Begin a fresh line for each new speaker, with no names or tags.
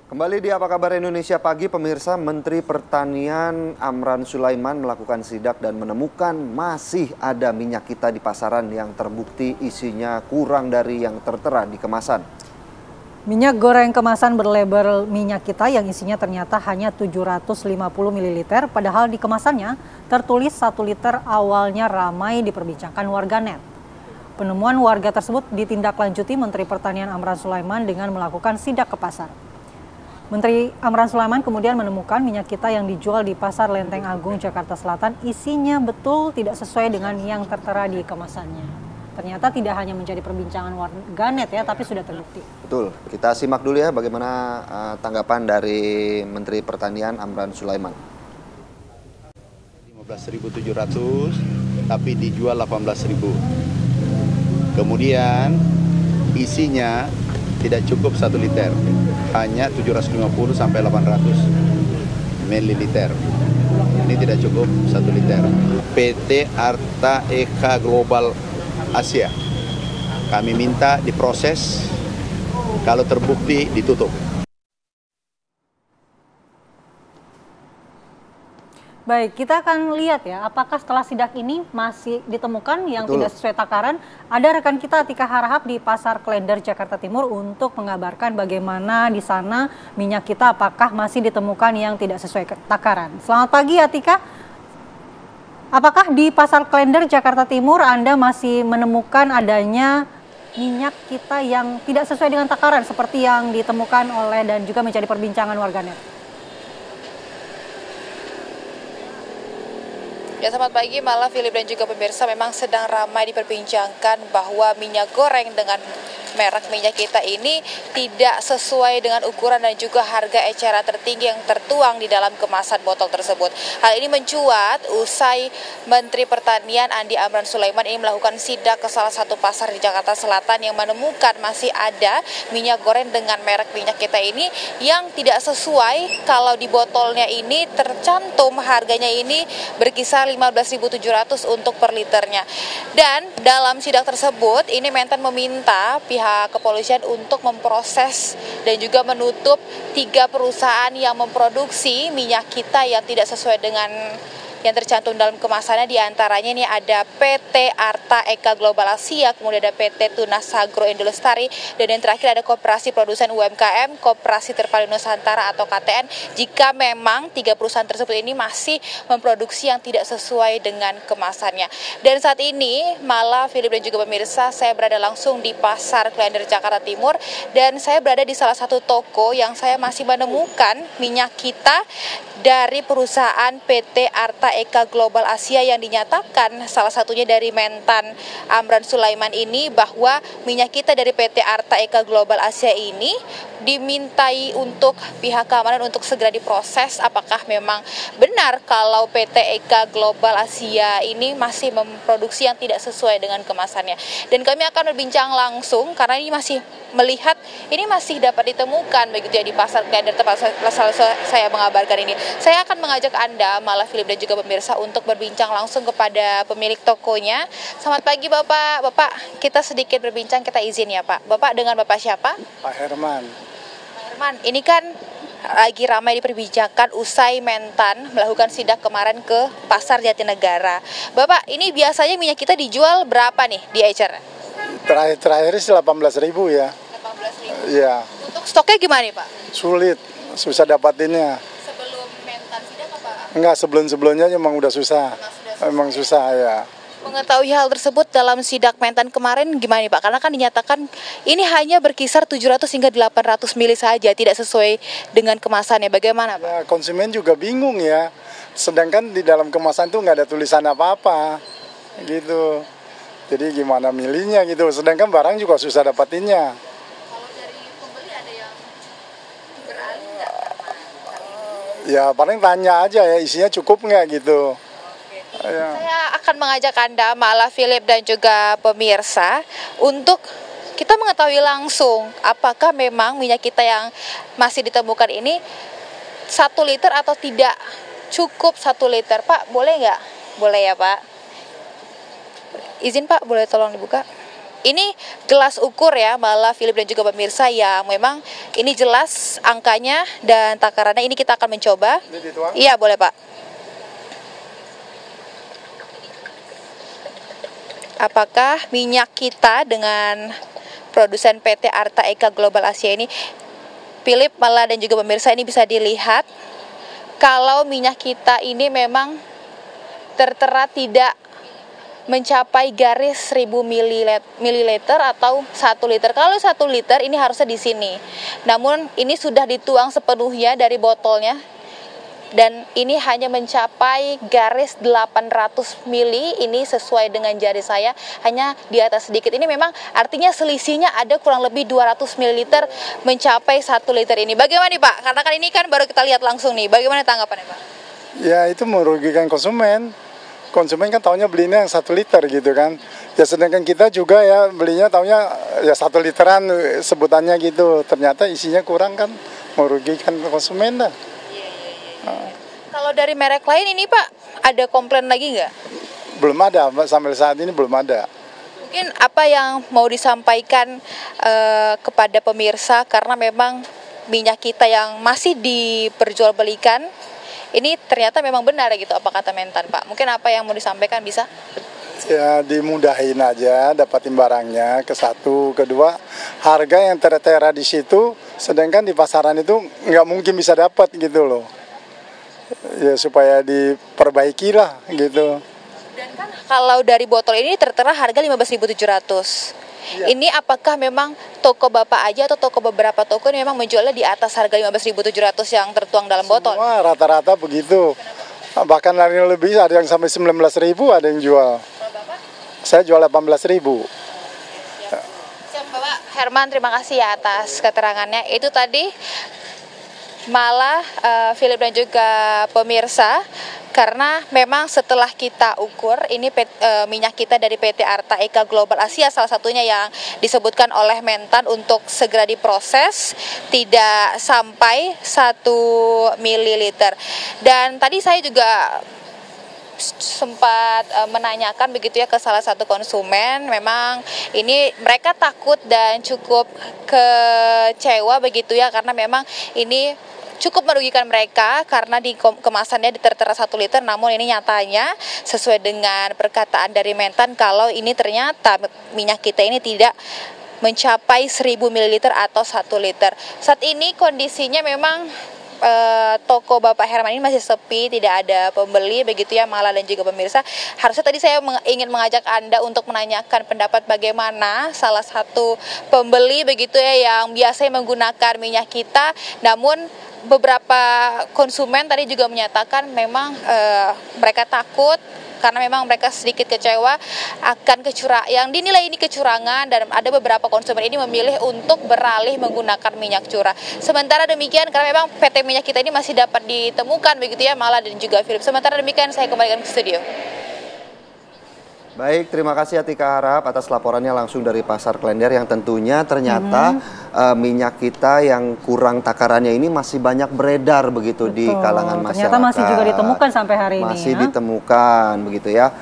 Kembali di Apa Kabar Indonesia Pagi, pemirsa. Menteri Pertanian Amran Sulaiman melakukan sidak dan menemukan masih ada minyak kita di pasaran yang terbukti isinya kurang dari yang tertera di kemasan.
Minyak goreng kemasan berlabel minyak kita yang isinya ternyata hanya 750 ml, padahal di kemasannya tertulis 1 liter, awalnya ramai diperbincangkan warganet. Penemuan warga tersebut ditindaklanjuti Menteri Pertanian Amran Sulaiman dengan melakukan sidak ke pasar. Menteri Amran Sulaiman kemudian menemukan minyak kita yang dijual di Pasar Lenteng Agung, Jakarta Selatan isinya betul tidak sesuai dengan yang tertera di kemasannya. Ternyata tidak hanya menjadi perbincangan warganet ya, tapi sudah terbukti.
Betul, kita simak dulu ya bagaimana tanggapan dari Menteri Pertanian Amran Sulaiman.
15.700 tapi dijual 18.000. Kemudian isinya tidak cukup 1 liter, hanya 750 sampai 800 ml. Ini tidak cukup 1 liter. PT Arta Eka Global Asia, kami minta diproses, kalau terbukti ditutup.
Baik, kita akan lihat ya, apakah setelah sidak ini masih ditemukan yang tidak sesuai takaran. Ada rekan kita Atika Harahap di Pasar Klender, Jakarta Timur untuk mengabarkan bagaimana di sana minyak kita apakah masih ditemukan yang tidak sesuai takaran. Selamat pagi Atika. Apakah di Pasar Klender, Jakarta Timur Anda masih menemukan adanya minyak kita yang tidak sesuai dengan takaran seperti yang ditemukan oleh dan juga menjadi perbincangan warganet?
Ya, selamat pagi Mala, Philip dan juga pemirsa. Memang sedang ramai diperbincangkan bahwa minyak goreng dengan merek minyak kita ini tidak sesuai dengan ukuran dan juga harga eceran tertinggi yang tertuang di dalam kemasan botol tersebut. Hal ini mencuat usai Menteri Pertanian Andi Amran Sulaiman ini melakukan sidak ke salah satu pasar di Jakarta Selatan yang menemukan masih ada minyak goreng dengan merek minyak kita ini yang tidak sesuai. Kalau di botolnya ini tercantum harganya ini berkisar 15.700 untuk per liternya. Dan dalam sidak tersebut ini Mentan meminta pihak kepolisian untuk memproses dan juga menutup 3 perusahaan yang memproduksi minyak kita yang tidak sesuai dengan yang tercantum dalam kemasannya. Di antaranya ini ada PT Arta Eka Global Asia, kemudian ada PT Tunas Agro Indolestari, dan yang terakhir ada Koperasi Produsen UMKM, Koperasi Terpadu Nusantara atau KTN. Jika memang 3 perusahaan tersebut ini masih memproduksi yang tidak sesuai dengan kemasannya. Dan saat ini malah Philip dan juga pemirsa, saya berada langsung di Pasar Klender, Jakarta Timur, dan saya berada di salah satu toko yang saya masih menemukan minyak kita dari perusahaan PT Arta Eka Global Asia yang dinyatakan salah satunya dari Mentan Amran Sulaiman ini bahwa minyak kita dari PT Arta Eka Global Asia ini dimintai untuk pihak keamanan untuk segera diproses apakah memang benar kalau PT Eka Global Asia ini masih memproduksi yang tidak sesuai dengan kemasannya. Dan kami akan berbincang langsung karena ini masih melihat ini masih dapat ditemukan begitu ya di Pasar Klender tempat saya mengabarkan ini. Saya akan mengajak Anda, Malah Philip dan juga pemirsa, untuk berbincang langsung kepada pemilik tokonya. Selamat pagi Bapak. Bapak, kita sedikit berbincang, kita izin ya Pak. Bapak dengan Bapak siapa?
Pak Herman.
Pak Herman, ini kan lagi ramai diperbincangkan usai Mentan melakukan sidak kemarin ke Pasar Jatinegara. Bapak, ini biasanya minyak kita dijual berapa nih di ecer?
Terakhir sih 18.000 ya.
18.000.
Iya.
Untuk stoknya gimana nih Pak?
Sulit, susah dapatinnya.
Sebelum Mentan sidak apa?
Enggak, sebelumnya memang udah susah. Memang susah ya.
Mengetahui hal tersebut dalam sidak Mentan kemarin gimana nih Pak? Karena kan dinyatakan ini hanya berkisar 700 hingga 800 mili saja, tidak sesuai dengan kemasannya. Bagaimana Pak?
Ya, konsumen juga bingung ya. Sedangkan di dalam kemasan tuh nggak ada tulisan apa-apa. Gitu. Jadi gimana milihnya gitu. Sedangkan barang juga susah dapatinnya.
Kalau dari pembeli ada yang beralih nggak?
Ya paling tanya aja ya isinya cukup nggak gitu. Ya.
Saya akan mengajak Anda, Malah Philip dan juga pemirsa, untuk kita mengetahui langsung apakah memang minyak kita yang masih ditemukan ini 1 liter atau tidak cukup 1 liter. Pak, boleh nggak? Boleh ya Pak. Izin Pak, boleh tolong dibuka? ini gelas ukur ya, malah Philip dan juga pemirsa yang memang ini jelas angkanya dan takarannya. Ini kita akan mencoba. Iya, boleh Pak. Apakah minyak kita dengan produsen PT Arta Eka Global Asia ini, Philip, Mala dan juga pemirsa, ini bisa dilihat kalau minyak kita ini memang tertera tidak mencapai garis 1000 mililiter atau 1 liter. Kalau 1 liter ini harusnya di sini. Namun ini sudah dituang sepenuhnya dari botolnya. Dan ini hanya mencapai garis 800 mili, ini sesuai dengan jari saya, hanya di atas sedikit. Ini memang artinya selisihnya ada kurang lebih 200 mililiter mencapai 1 liter ini. Bagaimana nih Pak? Karena kan ini kan baru kita lihat langsung nih. Bagaimana tanggapannya Pak?
Ya itu merugikan konsumen. Konsumen kan taunya belinya yang 1 liter gitu kan. Ya sedangkan kita juga ya belinya taunya ya 1 literan sebutannya gitu. Ternyata isinya kurang kan, merugikan konsumen dah.
Kalau dari merek lain ini Pak, ada komplain lagi nggak?
Belum ada, sampai saat ini belum ada.
Mungkin apa yang mau disampaikan kepada pemirsa, karena memang minyak kita yang masih diperjualbelikan ini ternyata memang benar gitu, apa kata Mentan Pak? Mungkin apa yang mau disampaikan bisa?
Ya dimudahin aja dapatin barangnya, ke satu, kedua harga yang tertera di situ, sedangkan di pasaran itu nggak mungkin bisa dapat gitu loh. Ya supaya diperbaiki lah gitu.
Dan kan kalau dari botol ini tertera harga 15.700. Ya. Ini apakah memang toko Bapak aja atau toko beberapa toko ini memang menjualnya di atas harga 15.700 yang tertuang dalam botol?
Semua rata-rata begitu. Bahkan lebih ada yang sampai 19.000 ada yang jual.
Kalau Bapak?
Saya jual 18.000.
Siap Bapak Herman, terima kasih ya atas keterangannya. Itu tadi malah Philip dan juga pemirsa, karena memang setelah kita ukur ini minyak kita dari PT Arta Eka Global Asia salah satunya yang disebutkan oleh Mentan untuk segera diproses tidak sampai 1 mililiter. Dan tadi saya juga sempat menanyakan begitu ya ke salah satu konsumen, memang ini mereka takut dan cukup kecewa begitu ya, karena memang ini cukup merugikan mereka karena di kemasannya tertera 1 liter, namun ini nyatanya sesuai dengan perkataan dari Mentan kalau ini ternyata minyak kita ini tidak mencapai 1000 ml atau 1 liter. Saat ini kondisinya memang toko Bapak Herman ini masih sepi, tidak ada pembeli begitu ya Mala dan juga pemirsa. Harusnya tadi saya ingin mengajak Anda untuk menanyakan pendapat bagaimana salah satu pembeli begitu ya yang biasanya menggunakan minyak kita, namun beberapa konsumen tadi juga menyatakan memang mereka takut karena memang mereka sedikit kecewa akan yang dinilai ini kecurangan, dan ada beberapa konsumen ini memilih untuk beralih menggunakan minyak curah. Sementara demikian, karena memang PT minyak kita ini masih dapat ditemukan begitu ya Mala dan juga Philip. Sementara demikian saya kembalikan ke studio.
Baik, terima kasih Atika Harap atas laporannya langsung dari Pasar Klender yang tentunya ternyata minyak kita yang kurang takarannya ini masih banyak beredar begitu. Betul. Di kalangan masyarakat.
Ternyata masih juga ditemukan sampai hari ini.
Masih ditemukan begitu ya.